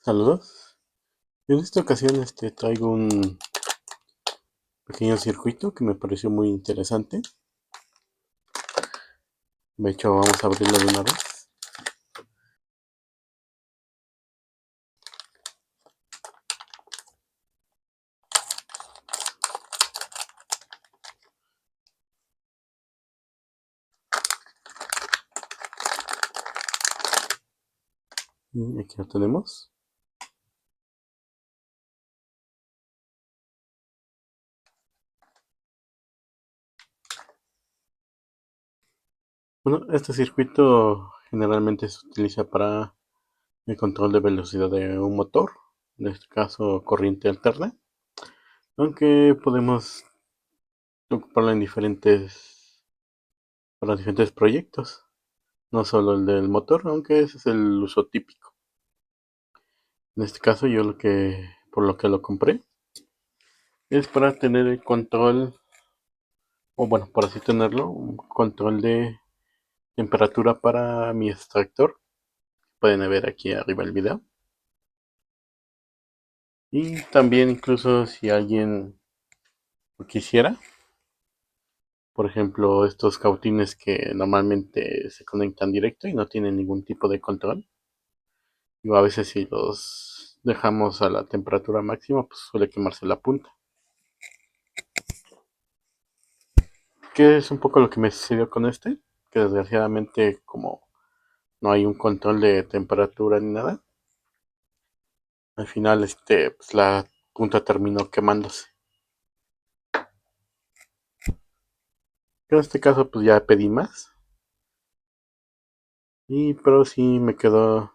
Saludos. En esta ocasión traigo un pequeño circuito que me pareció muy interesante. De hecho, vamos a abrirlo de una vez. Y aquí lo tenemos. Bueno, este circuito generalmente se utiliza para el control de velocidad de un motor, en este caso corriente alterna, aunque podemos ocuparlo en para diferentes proyectos, no solo el del motor, aunque ese es el uso típico. En este caso yo por lo que lo compré, es para tener el control, o bueno, por así tenerlo, un control de temperatura para mi extractor. Pueden ver aquí arriba el video. Y también incluso si alguien lo quisiera, por ejemplo, estos cautines que normalmente se conectan directo y no tienen ningún tipo de control. Y a veces si los dejamos a la temperatura máxima, pues suele quemarse la punta. Que es un poco lo que me sucedió con que desgraciadamente como no hay un control de temperatura ni nada, al final pues la punta terminó quemándose. En este caso pues ya pedí más, pero sí me quedó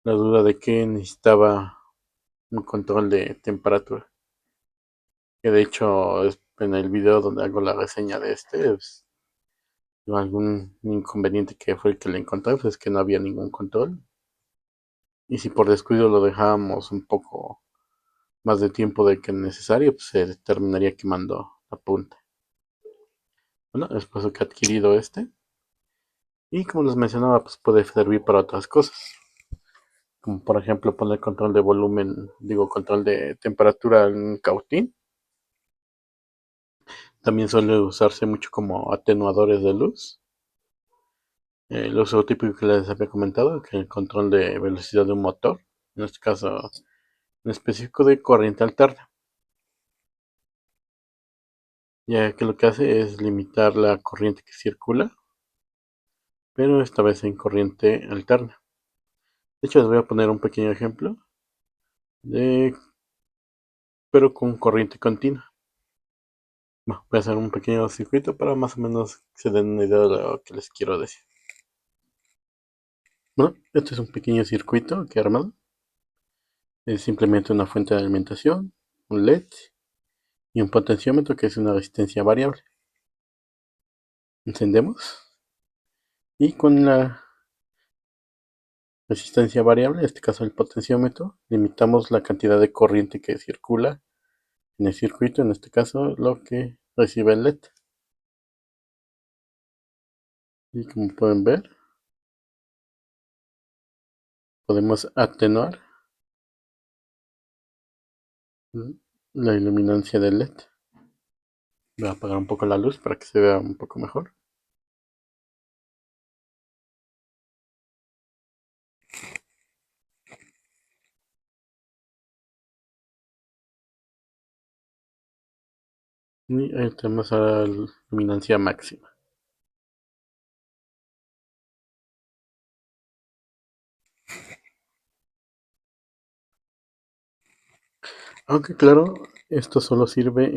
la duda de que necesitaba un control de temperatura. Que de hecho en el video donde hago la reseña de pues, algún inconveniente que fue el que le encontré, pues es que no había ningún control. Y si por descuido lo dejábamos un poco más de tiempo de que necesario, pues se terminaría quemando la punta. Bueno, es por eso que he adquirido y como les mencionaba, pues puede servir para otras cosas. Como por ejemplo poner control de volumen, digo control de temperatura en cautín. También suele usarse mucho como atenuadores de luz. El uso típico que les había comentado, que el control de velocidad de un motor, en este caso en específico de corriente alterna, ya que lo que hace es limitar la corriente que circula, pero esta vez en corriente alterna. De hecho, les voy a poner un pequeño ejemplo de, pero con corriente continua. Bueno, voy a hacer un pequeño circuito para más o menos que se den una idea de lo que les quiero decir. Bueno, este es un pequeño circuito que he armado. Es simplemente una fuente de alimentación, un LED y un potenciómetro que es una resistencia variable. Encendemos y con la resistencia variable, en este caso el potenciómetro, limitamos la cantidad de corriente que circula en el circuito, en este caso lo que recibe el LED. Y como pueden ver, podemos atenuar la iluminancia del LED. Voy a apagar un poco la luz para que se vea un poco mejor. Y ahí tenemos a la luminancia máxima. Aunque claro, esto solo sirve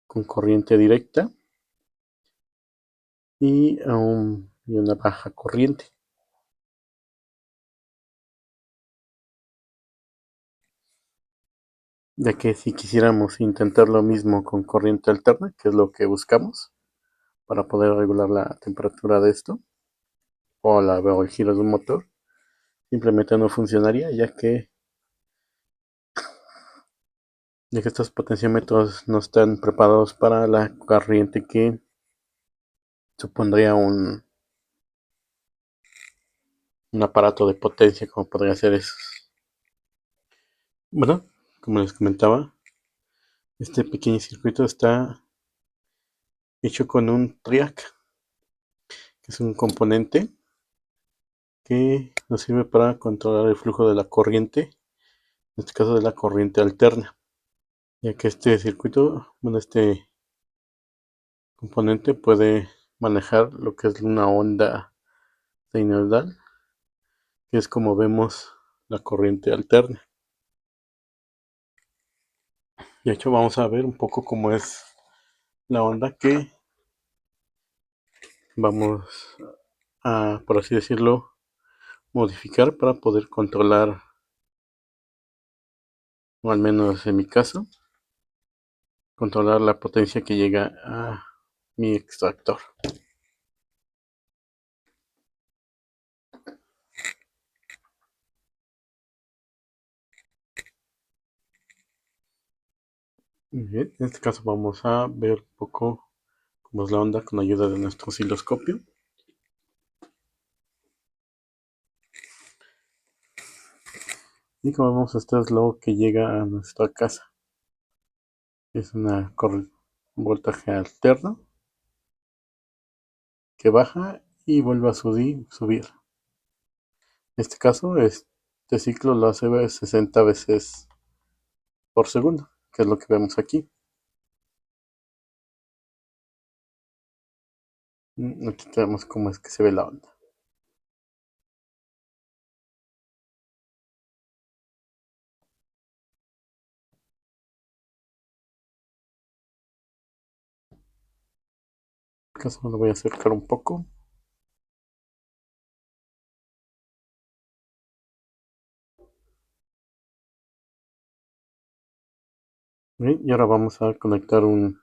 con corriente directa y una baja corriente. Ya que si quisiéramos intentar lo mismo con corriente alterna, que es lo que buscamos para poder regular la temperatura de esto, o el giro de un motor, simplemente no funcionaría, ya que estos potenciómetros no están preparados para la corriente que supondría un aparato de potencia como podría ser eso. Bueno, como les comentaba, este pequeño circuito está hecho con un triac, que es un componente que nos sirve para controlar el flujo de la corriente, en este caso de la corriente alterna, ya que este circuito, bueno, este componente puede manejar lo que es una onda sinusoidal, que es como vemos la corriente alterna. De hecho, vamos a ver un poco cómo es la onda que vamos a, por así decirlo, modificar para poder controlar, o al menos en mi caso, controlar la potencia que llega a mi extractor. Bien, en este caso vamos a ver un poco cómo es la onda con ayuda de nuestro osciloscopio. Y como vemos, esto es lo que llega a nuestra casa. Es una voltaje alterno que baja y vuelve a subir. En este caso, este ciclo lo hace 60 veces por segundo, que es lo que vemos aquí. Aquí tenemos cómo es que se ve la onda. En este caso me lo voy a acercar un poco. Bien, y ahora vamos a conectar en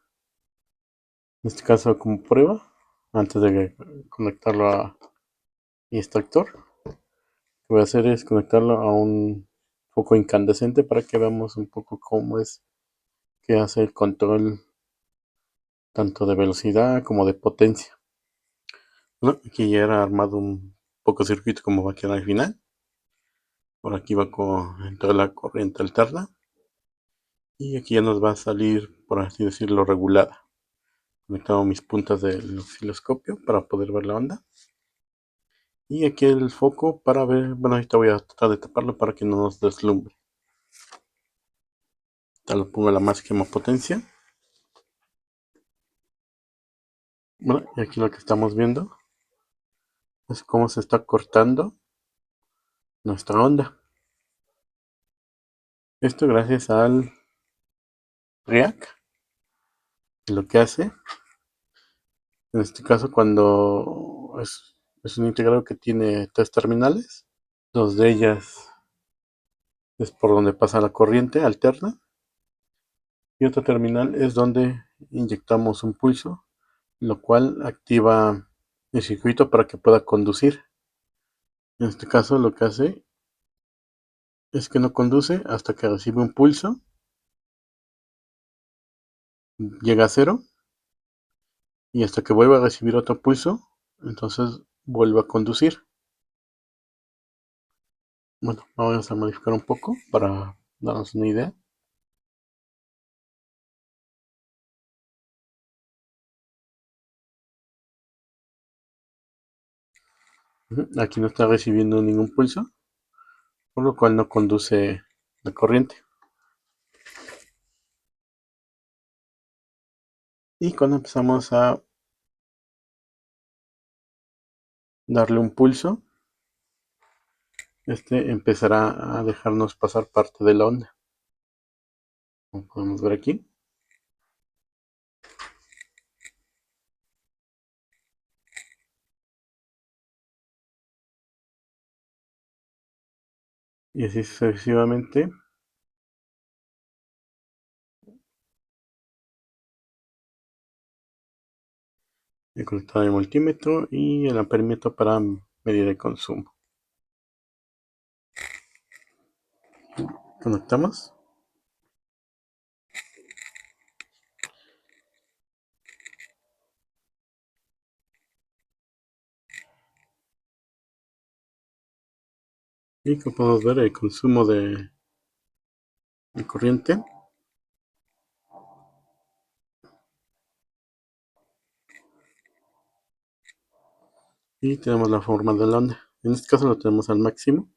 este caso como prueba, antes de conectarlo a mi extractor. Lo que voy a hacer es conectarlo a un foco incandescente para que veamos un poco cómo es que hace el control tanto de velocidad como de potencia. Bueno, aquí ya era armado un poco circuito como va a quedar al final. Por aquí va con entrar la corriente alterna. Y aquí ya nos va a salir, por así decirlo, regulada. Conectado mis puntas del osciloscopio para poder ver la onda. Y aquí el foco para ver, bueno, ahorita voy a tratar de taparlo para que no nos deslumbre. Ya lo pongo a la máxima potencia. Bueno, y aquí lo que estamos viendo es cómo se está cortando nuestra onda. Esto gracias al REAC. Lo que hace, en este caso cuando es un integrado que tiene tres terminales. Dos de ellas es por donde pasa la corriente alterna. Y otra terminal es donde inyectamos un pulso, lo cual activa el circuito para que pueda conducir. En este caso lo que hace es que no conduce hasta que recibe un pulso, llega a cero y hasta que vuelva a recibir otro pulso, entonces vuelve a conducir. Bueno, vamos a modificar un poco para darnos una idea. Aquí no está recibiendo ningún pulso, por lo cual no conduce la corriente. Y cuando empezamos a darle un pulso, este empezará a dejarnos pasar parte de la onda. Como podemos ver aquí. Y así sucesivamente. He conectado el multímetro y el amperímetro para medir el consumo. Conectamos. Y como podemos ver el consumo de de corriente. Y tenemos la forma de la onda. En este caso lo tenemos al máximo.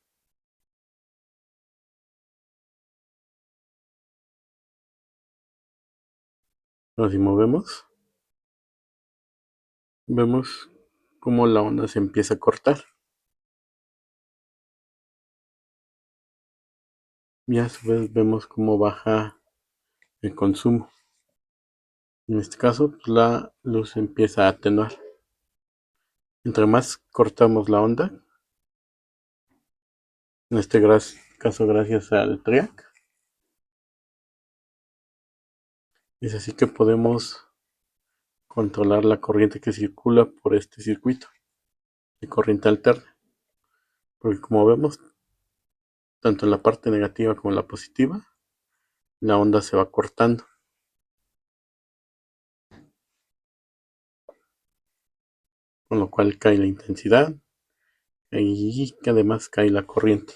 Pero si movemos, vemos cómo la onda se empieza a cortar. Y a su vez vemos cómo baja el consumo. En este caso, pues, la luz empieza a atenuar. Entre más cortamos la onda, en este caso gracias al TRIAC, es así que podemos controlar la corriente que circula por este circuito de corriente alterna. Porque como vemos, tanto en la parte negativa como en la positiva, la onda se va cortando. Con lo cual cae la intensidad y que además cae la corriente.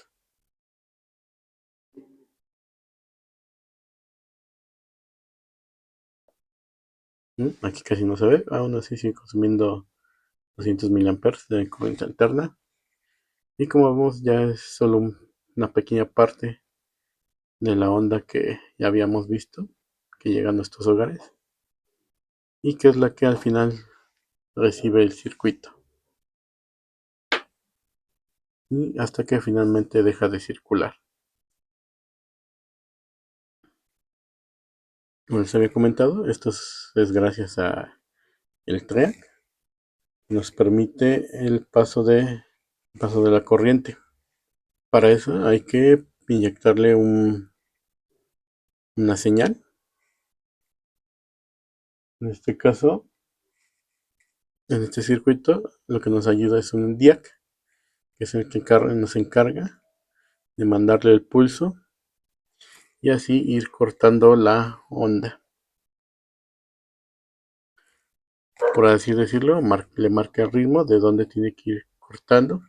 Aquí casi no se ve, aún así sigue consumiendo 200 miliamperes de corriente alterna. Y como vemos, ya es solo una pequeña parte de la onda que ya habíamos visto, que llega a nuestros hogares, y que es la que al final recibe el circuito. Y hasta que finalmente deja de circular. Como les había comentado, esto es gracias a el TREAC, nos permite el paso de la corriente. Para eso hay que inyectarle una señal. En este caso, en este circuito, lo que nos ayuda es un DIAC, que es el que nos encarga de mandarle el pulso y así ir cortando la onda. Por así decirlo, le marca el ritmo de dónde tiene que ir cortando.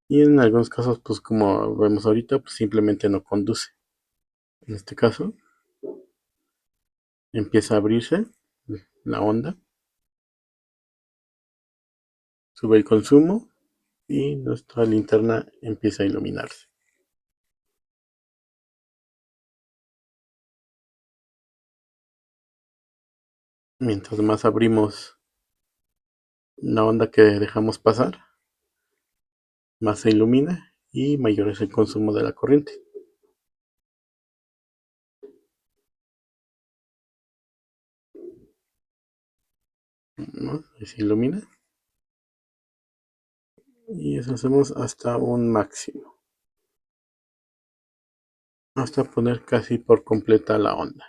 Y en algunos casos, pues como vemos ahorita, pues simplemente no conduce. En este caso, empieza a abrirse la onda, sube el consumo y nuestra linterna empieza a iluminarse. Mientras más abrimos la onda que dejamos pasar, más se ilumina y mayor es el consumo de la corriente. ¿No? Y se ilumina y eso hacemos hasta un máximo, hasta poner casi por completa la onda.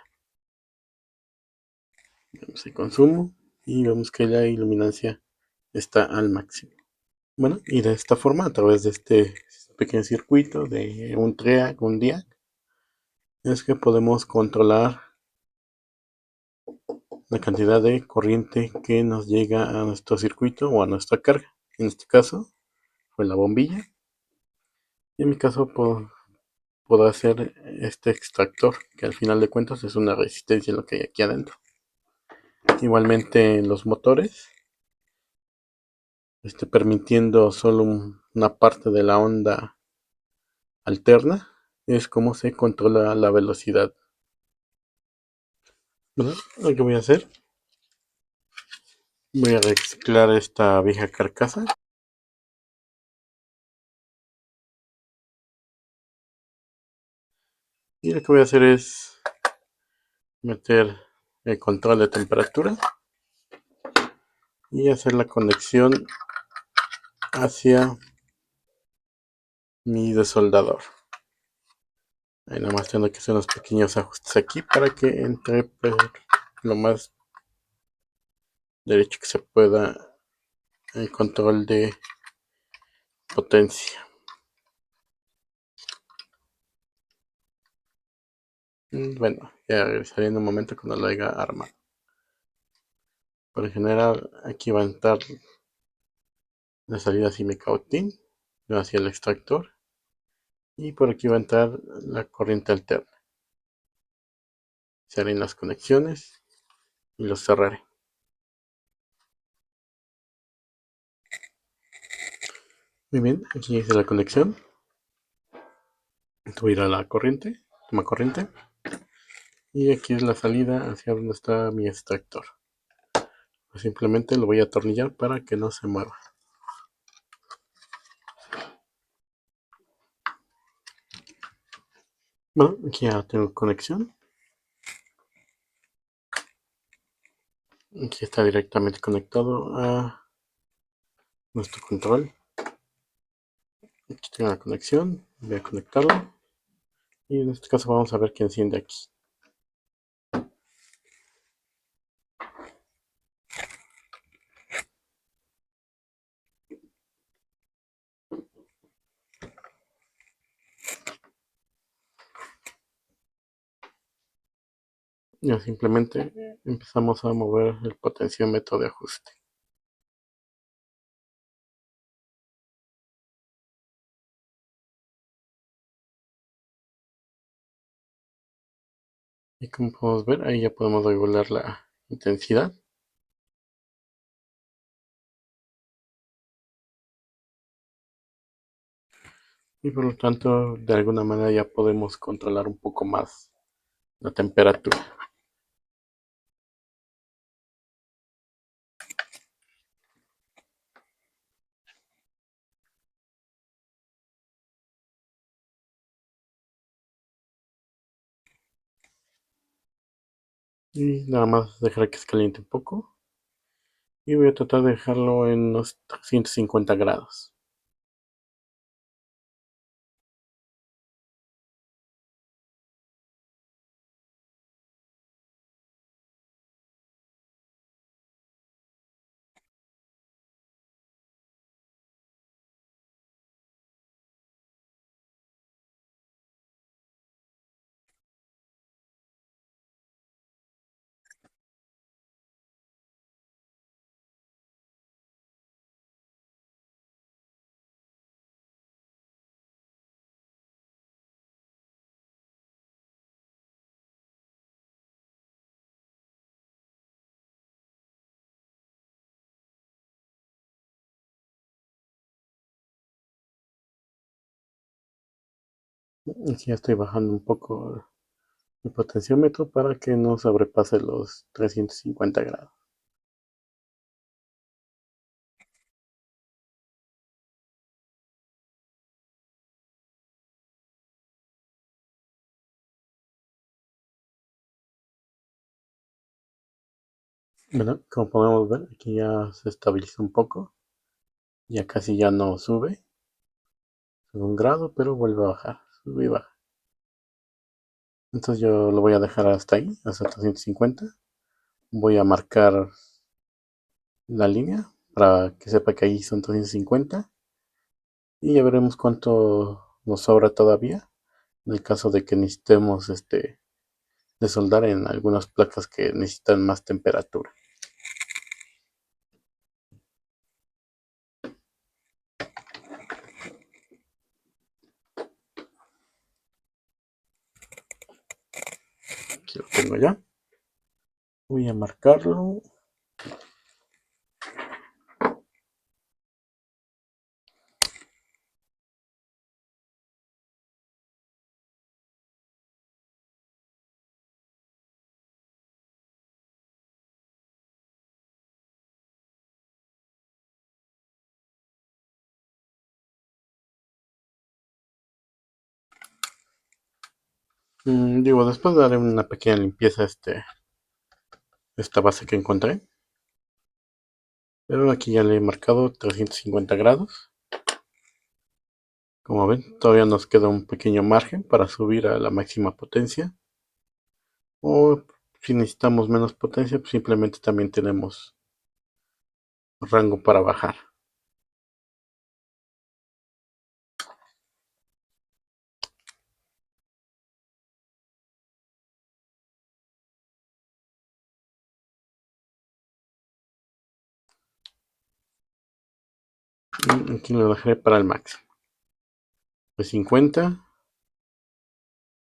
Vemos el consumo y vemos que la iluminancia está al máximo. Bueno, y de esta forma, a través de este pequeño circuito de un TREAC, un DIAC, es que podemos controlar la cantidad de corriente que nos llega a nuestro circuito o a nuestra carga. En este caso fue la bombilla. Y en mi caso puedo hacer este extractor, que al final de cuentas es una resistencia lo que hay aquí adentro. Igualmente en los motores, permitiendo solo una parte de la onda alterna, es como se controla la velocidad. Bueno, lo que voy a hacer, voy a reciclar esta vieja carcasa. Y lo que voy a hacer es meter el control de temperatura y hacer la conexión hacia mi desoldador. Ahí nada más tengo que hacer unos pequeños ajustes aquí para que entre por lo más derecho que se pueda el control de potencia. Bueno, ya regresaré en un momento cuando lo haya armado. Por general, aquí va a entrar la salida hacia mi cautín, hacia el extractor, y por aquí va a entrar la corriente alterna. Se harán las conexiones y los cerraré. Muy bien, aquí hice la conexión. Voy a ir a la corriente, toma corriente. Y aquí es la salida hacia donde está mi extractor. Pues simplemente lo voy a atornillar para que no se mueva. Bueno, aquí ya tengo conexión. Aquí está directamente conectado a nuestro control. Aquí tengo la conexión. Voy a conectarlo. Y en este caso vamos a ver qué enciende aquí. Ya simplemente empezamos a mover el potenciómetro de ajuste. Y como podemos ver, ahí ya podemos regular la intensidad. Y por lo tanto, de alguna manera ya podemos controlar un poco más la temperatura. Y nada más dejar que se caliente un poco. Y voy a tratar de dejarlo en unos 350 grados. Aquí ya estoy bajando un poco el potenciómetro para que no sobrepase los 350 grados. Bueno, como podemos ver, aquí ya se estabiliza un poco. Ya casi ya no sube. Sube un grado, pero vuelve a bajar. Sube y baja. Entonces yo lo voy a dejar hasta ahí, hasta 350. Voy a marcar la línea para que sepa que ahí son 350. Y ya veremos cuánto nos sobra todavía. En el caso de que necesitemos de soldar en algunas placas que necesitan más temperatura. Aquí lo tengo ya. Voy a marcarlo. Digo, después daré una pequeña limpieza a esta base que encontré. Pero aquí ya le he marcado 350 grados. Como ven, todavía nos queda un pequeño margen para subir a la máxima potencia. O si necesitamos menos potencia, pues simplemente también tenemos rango para bajar. Y aquí lo dejaré para el máximo. De 50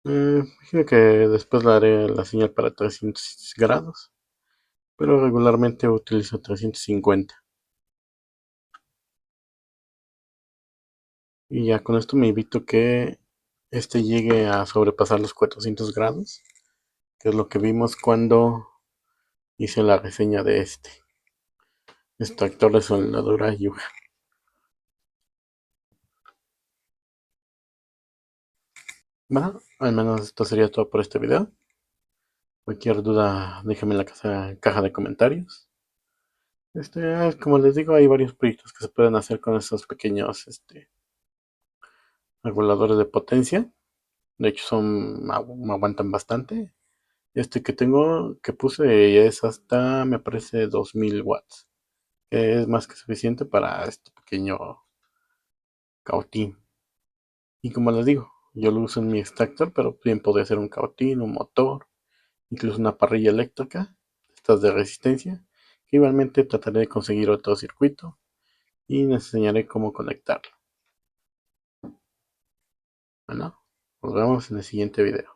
Imagino que después le haré la señal para 300 grados, pero regularmente utilizo 350. Y ya con esto me evito que este llegue a sobrepasar los 400 grados, que es lo que vimos cuando hice la reseña de este extractor de soldadura Yuja. Bueno, al menos esto sería todo por este video. Cualquier duda, déjame en la caja de comentarios. Como les digo, hay varios proyectos que se pueden hacer con estos pequeños reguladores de potencia. De hecho, me aguantan bastante. Este que tengo, que puse, es hasta, me parece, 2000 watts. Que es más que suficiente para este pequeño cautín. Y como les digo, yo lo uso en mi extractor, pero bien podría ser un cautín, un motor, incluso una parrilla eléctrica, estas de resistencia, que igualmente trataré de conseguir otro circuito y les enseñaré cómo conectarlo. Bueno, nos vemos en el siguiente video.